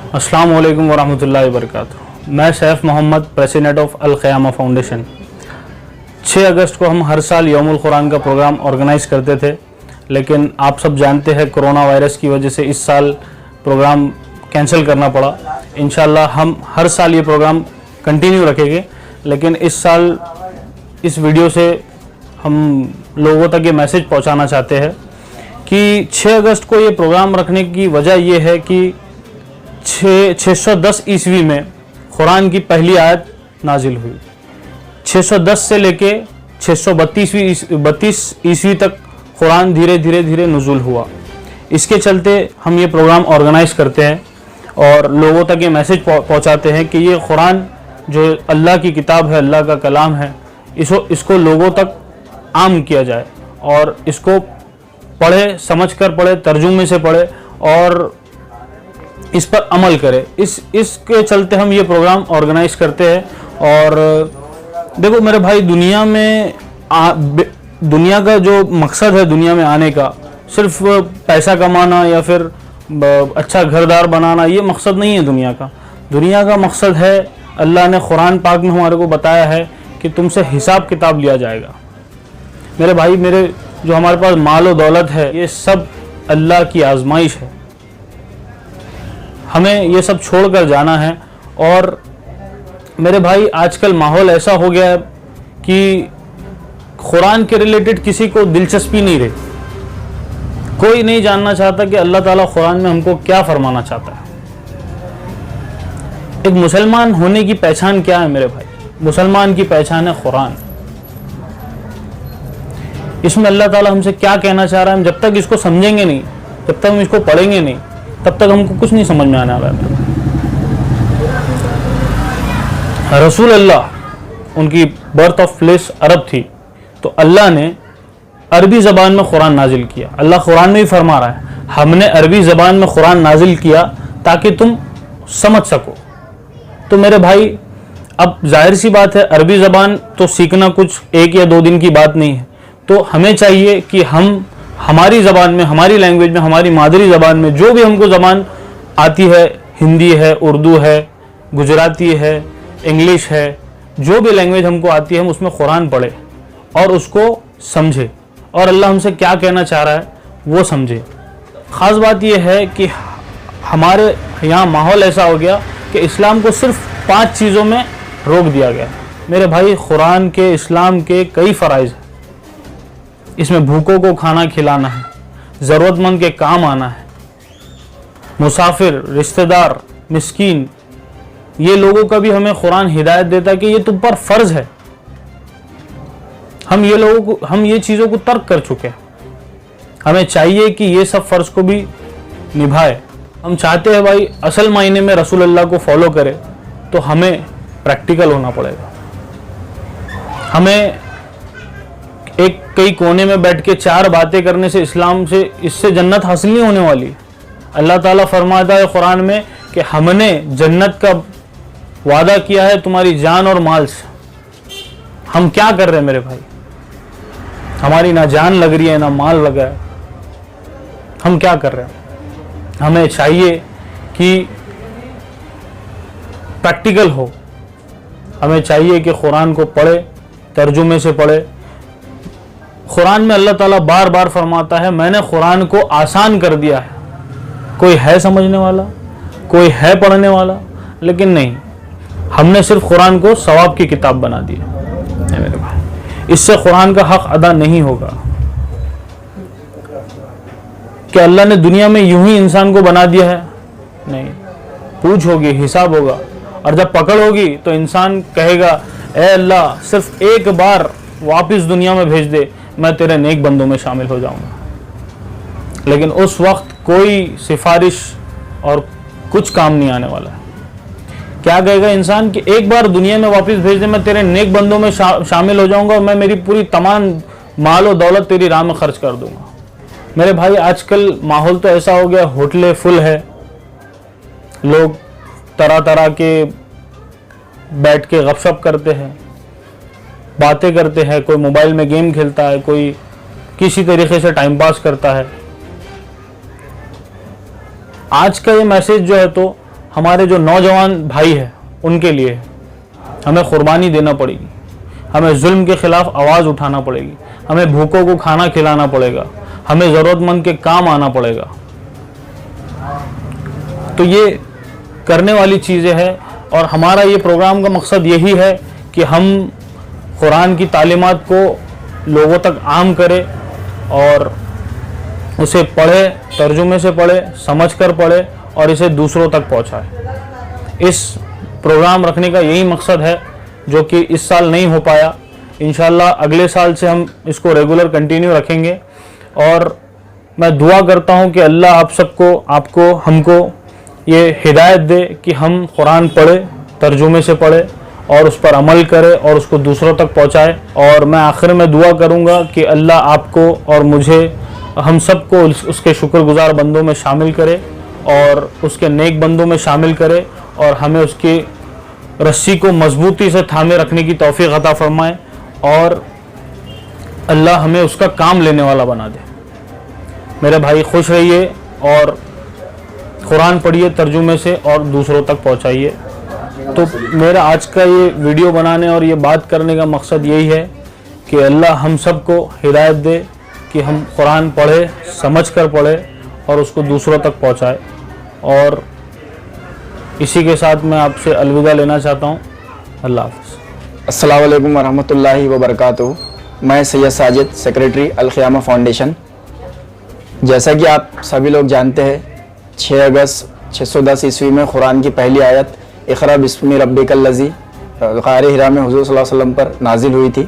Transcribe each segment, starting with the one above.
अस्सलाम वालेकुम वरहमतुल्लाहि वबरकातुहू। मैं Saif Mohammad, president of Al Qayama foundation. 6 अगस्त को हम हर साल यौमुल कुरान का प्रोग्राम ऑर्गेनाइज करते थे, लेकिन आप सब जानते हैं कोरोना वायरस की वजह से इस साल प्रोग्राम कैंसिल करना पड़ा। इंशाल्लाह हम हर साल ये प्रोग्राम कंटिन्यू रखेंगे, लेकिन इस साल इस वीडियो से हम लोगों तक ये मैसेज पहुंचाना चाहते हैं कि 6 अगस्त को ये प्रोग्राम रखने की वजह ये है कि 610 ईस्वी में कुरान की पहली आयत नाजिल हुई। 610 से लेके 632 ईस्वी तक कुरान धीरे धीरे नुज़ुल हुआ। इसके चलते हम ये प्रोग्राम ऑर्गेनाइज करते हैं और लोगों तक ये मैसेज पहुंचाते हैं कि ये कुरान जो अल्लाह की किताब है, अल्लाह का कलाम है, इसको लोगों तक आम किया जाए और इसको पढ़े, समझकर पढ़े, तर्जुमे से पढ़े और इस पर अमल करे। इसके चलते हम ये प्रोग्राम ऑर्गेनाइज करते हैं। और देखो मेरे भाई, दुनिया का जो मकसद है दुनिया में आने का, सिर्फ पैसा कमाना या फिर अच्छा घरदार बनाना, ये मकसद नहीं है दुनिया का। दुनिया का मकसद है, अल्लाह ने कुरान पाक में हमारे को बताया है कि तुमसे हिसाब किताब लिया जाएगा। मेरे भाई, जो हमारे पास माल और दौलत है, ये सब अल्लाह की आजमाइश है। हमें ये सब छोड़कर जाना है। और मेरे भाई, आजकल माहौल ऐसा हो गया है कि कुरान के रिलेटेड किसी को दिलचस्पी नहीं रही। कोई नहीं जानना चाहता कि अल्लाह ताला कुरान में हमको क्या फरमाना चाहता है। एक मुसलमान होने की पहचान क्या है मेरे भाई? मुसलमान की पहचान है कुरान। इसमें अल्लाह ताला हमसे क्या कहना चाह रहा है, हम जब तक इसको समझेंगे नहीं, जब तक हम इसको पढ़ेंगे नहीं, तब तक हमको कुछ नहीं समझ में आने वाला है। रसूल अल्लाह, उनकी बर्थ ऑफ प्लेस अरब थी, तो अल्लाह ने अरबी ज़बान में कुरान नाजिल किया। अल्लाह कुरान में ही फरमा रहा है, हमने अरबी ज़बान में कुरान नाजिल किया ताकि तुम समझ सको। तो मेरे भाई, अब जाहिर सी बात है, अरबी ज़बान तो सीखना कुछ 1 या 2 दिन की बात नहीं है। तो हमें चाहिए कि हम हमारी ज़बान में, हमारी लैंग्वेज में, हमारी मादरी ज़बान में जो भी हमको ज़बान आती है, हिंदी है, उर्दू है, गुजराती है, इंग्लिश है, जो भी लैंग्वेज हमको आती है, हम उसमें कुरान पढ़े और उसको समझे और अल्लाह हमसे क्या कहना चाह रहा है वो समझे। ख़ास बात यह है कि हमारे यहाँ माहौल ऐसा हो गया कि इस्लाम को सिर्फ 5 चीज़ों में रोक दिया गया। मेरे भाई, कुरान के, इस्लाम के कई फ़राइज़ हैं। इसमें भूखों को खाना खिलाना है, ज़रूरतमंद के काम आना है, मुसाफिर, रिश्तेदार, मिस्कीन, ये लोगों का भी हमें कुरान हिदायत देता है कि ये तुम पर फ़र्ज़ है। हम ये चीज़ों को तर्क कर चुके हैं। हमें चाहिए कि ये सब फ़र्ज़ को भी निभाए। हम चाहते हैं भाई, असल मायने में रसूल अल्लाह को फॉलो करे, तो हमें प्रैक्टिकल होना पड़ेगा। हमें एक कई कोने में बैठ के 4 बातें करने से, इस्लाम से, इससे जन्नत हासिल नहीं होने वाली। अल्लाह ताला फरमाता है कुरान में कि हमने जन्नत का वादा किया है तुम्हारी जान और माल से। हम क्या कर रहे हैं मेरे भाई? हमारी ना जान लग रही है, ना माल लगा है। हम क्या कर रहे हैं? हमें चाहिए कि प्रैक्टिकल हो। हमें चाहिए कि कुरान को पढ़े, तर्जुमे से पढ़े। कुरान में अल्लाह ताला बार बार फरमाता है, मैंने कुरान को आसान कर दिया है। कोई है समझने वाला, कोई है पढ़ने वाला, लेकिन नहीं, हमने सिर्फ कुरान को सवाब की किताब बना दी है मेरे भाई। इससे कुरान का हक अदा नहीं होगा कि अल्लाह ने दुनिया में यूं ही इंसान को बना दिया है। नहीं, पूछ होगी, हिसाब होगा, और जब पकड़ होगी तो इंसान कहेगा, ए अल्लाह, सिर्फ एक बार वापस दुनिया में भेज दे, मैं तेरे नेक बंदों में शामिल हो जाऊंगा। लेकिन उस वक्त कोई सिफारिश और कुछ काम नहीं आने वाला है। क्या कहेगा इंसान कि एक बार दुनिया में वापस भेज दे, मैं तेरे नेक बंदों में शामिल हो जाऊंगा और मैं मेरी पूरी तमाम माल और दौलत तेरी राह में खर्च कर दूंगा। मेरे भाई, आजकल माहौल तो ऐसा हो गया, होटलें फुल है, लोग तरह तरह के बैठ के गपशप करते हैं, बातें करते हैं, कोई मोबाइल में गेम खेलता है, कोई किसी तरीके से टाइम पास करता है। आज का ये मैसेज जो है, तो हमारे जो नौजवान भाई हैं उनके लिए है। हमें कुर्बानी देना पड़ेगी, हमें जुल्म के खिलाफ आवाज़ उठाना पड़ेगी, हमें भूखों को खाना खिलाना पड़ेगा, हमें ज़रूरतमंद के काम आना पड़ेगा। तो ये करने वाली चीज़ें हैं और हमारा ये प्रोग्राम का मकसद यही है कि हम कुरान की तालीमात को लोगों तक आम करें और उसे पढ़े, तर्जुमे से पढ़े, समझ कर पढ़े और इसे दूसरों तक पहुँचाए। इस प्रोग्राम रखने का यही मकसद है जो कि इस साल नहीं हो पाया। इंशाल्लाह अगले साल से हम इसको रेगुलर कंटिन्यू रखेंगे और मैं दुआ करता हूँ कि अल्लाह आप सबको, आपको, हमको ये हिदायत दे कि हम कुरान पढ़े, तर्जुमे से पढ़े और उस पर अमल करे और उसको दूसरों तक पहुँचाए। और मैं आखिर में दुआ करूँगा कि अल्लाह आपको और मुझे, हम सबको उसके शुक्रगुजार बंदों में शामिल करे और उसके नेक बंदों में शामिल करे और हमें उसकी रस्सी को मजबूती से थामे रखने की तौफीक अता फरमाए और अल्लाह हमें उसका काम लेने वाला बना दे। मेरे भाई खुश रहिए और कुरान पढ़िए तर्जुमे से और दूसरों तक पहुंचाइए। तो मेरा आज का ये वीडियो बनाने और ये बात करने का मकसद यही है कि अल्लाह हम सबको हिदायत दे कि हम कुरान पढ़े, समझ कर पढ़े और उसको दूसरों तक पहुंचाए। और इसी के साथ मैं आपसे अलविदा लेना चाहता हूँ। अल्लाह हाफ़िज़। अस्सलामु अलैकुम वरहमतुल्लाहि वबरकातुहू। मैं सैयद साजिद, सेक्रेटरी अल क़ियामा फाउंडेशन। जैसा कि आप सभी लोग जानते हैं, 6 अगस्त 610 ईस्वी में कुरान की पहली आयत इक़रा बिस्मि रब्बिकल लज़ी ग़ार हिरा में हुज़ूर सल्लल्लाहु अलैहि वसल्लम पर नाजिल हुई थी,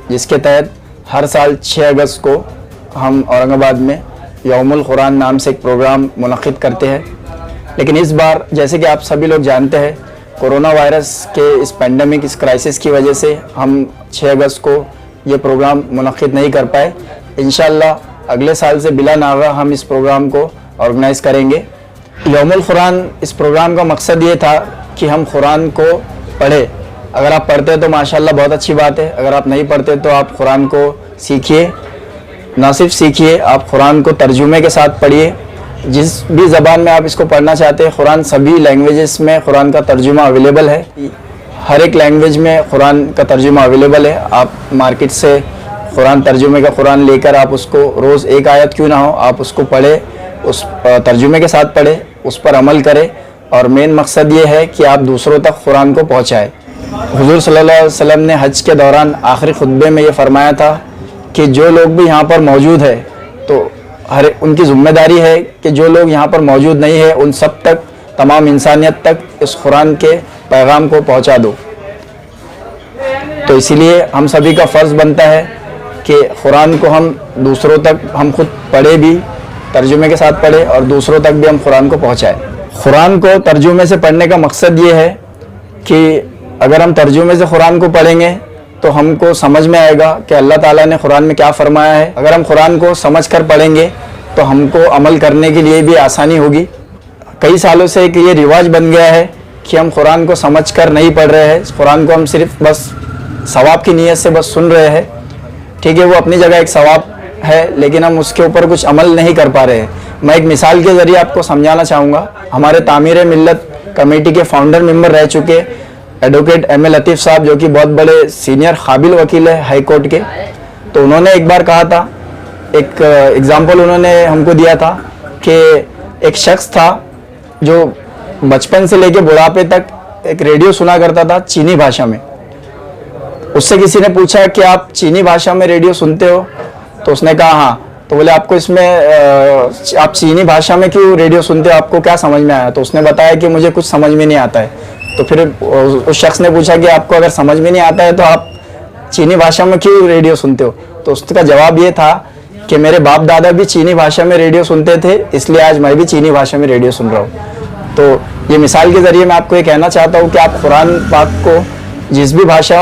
जिसके तहत हर साल 6 अगस्त को हम औरंगाबाद में यौमुल कुरान नाम से एक प्रोग्राम मुनक़्क़िद करते हैं। लेकिन इस बार जैसे कि आप सभी लोग जानते हैं, कोरोना वायरस के इस पेंडेमिक, इस क्राइसिस की वजह से हम 6 अगस्त को ये प्रोग्राम मुनक़्क़िद नहीं कर पाए। इंशाअल्लाह अगले साल से बिला नागा हम इस प्रोग्राम को ऑर्गेनाइज़ करेंगे। यौमुल कुरान, इस प्रोग्राम का मकसद ये था कि हम कुरान को पढ़े। अगर आप पढ़ते हैं तो माशाअल्लाह बहुत अच्छी बात है, अगर आप नहीं पढ़ते तो आप कुरान को सीखिए। ना सिर्फ सीखिए, आप कुरान को तर्जुमे के साथ पढ़िए। जिस भी ज़बान में आप इसको पढ़ना चाहते हैं, कुरान सभी लैंग्वेजेस में कुरान का तर्जुमा अवेलेबल है। हर एक लैंग्वेज में कुरान का तर्जुमा अवेलेबल है। आप मार्केट से कुरान तर्जुमे का कुरान लेकर आप उसको रोज़ एक आयत क्यों ना हो, आप उसको पढ़े, उस तर्जुमे के साथ पढ़े, उस पर अमल करें। और मेन मकसद ये है कि आप दूसरों तक कुरान को पहुँचाएँ। हुज़ूर सल्लल्लाहु अलैहि वसल्लम ने हज के दौरान आखिरी खुतबे में ये फरमाया था कि जो लोग भी यहाँ पर मौजूद है, तो उनकी ज़िम्मेदारी है कि जो लोग यहाँ पर मौजूद नहीं है उन सब तक, तमाम इंसानियत तक इस कुरान के पैगाम को पहुँचा दो। तो इसीलिए हम सभी का फ़र्ज़ बनता है कि कुरान को हम दूसरों तक, हम खुद पढ़े भी, तर्जुमे के साथ पढ़े और दूसरों तक भी हम कुरान को पहुँचाएँ। कुरान को तर्जुमे से पढ़ने का मकसद ये है कि अगर हम तर्जुमे से कुरान को पढ़ेंगे तो हमको समझ में आएगा कि अल्लाह ताला ने कुरान में क्या फ़रमाया है। अगर हम कुरान को समझ कर पढ़ेंगे तो हमको अमल करने के लिए भी आसानी होगी। कई सालों से एक ये रिवाज बन गया है कि हम कुरान को समझ कर नहीं पढ़ रहे हैं, कुरान को हम सिर्फ बस सवाब की नीयत से बस सुन रहे हैं। ठीक है, वो अपनी जगह एक सवाब है, लेकिन हम उसके ऊपर कुछ अमल नहीं कर पा रहे हैं। मैं एक मिसाल के ज़रिए आपको समझाना चाहूँगा। हमारे तामीर मिल्लत कमेटी के फाउंडर मेंबर रह चुके एडवोकेट एम ए लतीफ़ साहब, जो कि बहुत बड़े सीनियर काबिल वकील है हाई कोर्ट के, तो उन्होंने एक बार कहा था, एक एग्ज़ाम्पल उन्होंने हमको दिया था कि एक शख्स था जो बचपन से लेके बुढ़ापे तक एक रेडियो सुना करता था चीनी भाषा में। उससे किसी ने पूछा कि आप चीनी भाषा में रेडियो सुनते हो? तो उसने कहा हाँ। तो बोले आपको इसमें आप चीनी भाषा में क्यों रेडियो सुनते हो, आपको क्या समझ में आया? तो उसने बताया कि मुझे कुछ समझ में नहीं आता है। तो फिर उस शख्स ने पूछा कि आपको अगर समझ में नहीं आता है तो आप चीनी भाषा में क्यों रेडियो सुनते हो? तो उसका जवाब ये था कि मेरे बाप दादा भी चीनी भाषा में रेडियो सुनते थे, इसलिए आज मैं भी चीनी भाषा में रेडियो सुन रहा हूँ। तो ये मिसाल के ज़रिए मैं आपको ये कहना चाहता हूँ कि आप कुरान पाक को जिस भी भाषा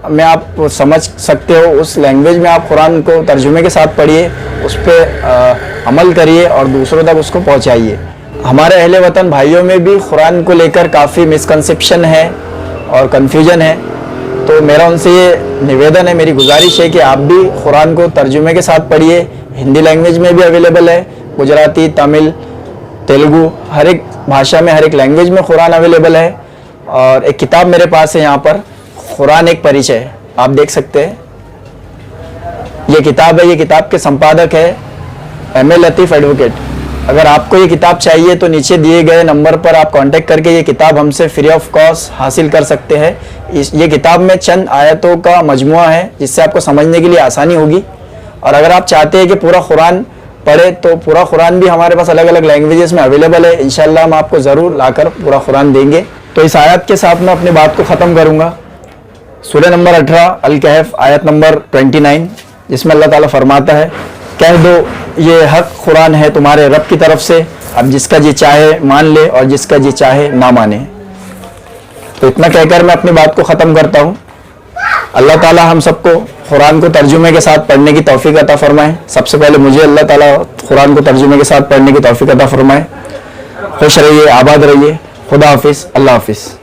में आप समझ सकते हो, उस लैंग्वेज में आप कुरान को तर्जुमे के साथ पढ़िए, उस पर अमल करिए और दूसरों तक उसको पहुँचाइए। हमारे अहले वतन भाइयों में भी कुरान को लेकर काफ़ी मिसकंसेप्शन है और कन्फ्यूजन है। तो मेरा उनसे ये निवेदन है, मेरी गुजारिश है कि आप भी कुरान को तर्जुमे के साथ पढ़िए। हिंदी लैंग्वेज में भी अवेलेबल है, गुजराती, तमिल, तेलुगु, हर एक भाषा में, हर एक लैंग्वेज में कुरान अवेलेबल है। और एक किताब मेरे पास है यहाँ पर, कुरान एक परिचय, आप देख सकते हैं। ये किताब है, ये किताब के संपादक है एम ए लतीफ़ एडवोकेट। अगर आपको ये किताब चाहिए तो नीचे दिए गए नंबर पर आप कांटेक्ट करके ये किताब हमसे फ्री ऑफ कॉस्ट हासिल कर सकते हैं। ये किताब में चंद आयतों का मजमुआ है जिससे आपको समझने के लिए आसानी होगी। और अगर आप चाहते हैं कि पूरा कुरान पढ़े तो पूरा कुरान भी हमारे पास अलग अलग लैंग्वेजेस में अवेलेबल है। इंशाल्लाह हम आपको ज़रूर लाकर पूरा कुरान देंगे। तो इस आयत के साथ मैं अपनी बात को ख़त्म करूँगा। सूरह नंबर 18 अल कहफ आयत नंबर 29, जिसमें अल्लाह ताला फरमाता है, कह दो ये हक कुरान है तुम्हारे रब की तरफ से, अब जिसका जी चाहे मान ले और जिसका जी चाहे ना माने। तो इतना कहकर मैं अपनी बात को ख़त्म करता हूँ। अल्लाह ताला हम सबको कुरान को तर्जुमे के साथ पढ़ने की तौफीक अता फरमाए। सबसे पहले मुझे अल्लाह ताला कुरान को तर्जुमे के साथ पढ़ने की तौफीक अता फरमाए। खुश रहिए, आबाद रहिए। खुदा हाफिज़, अल्लाह हाफिज़।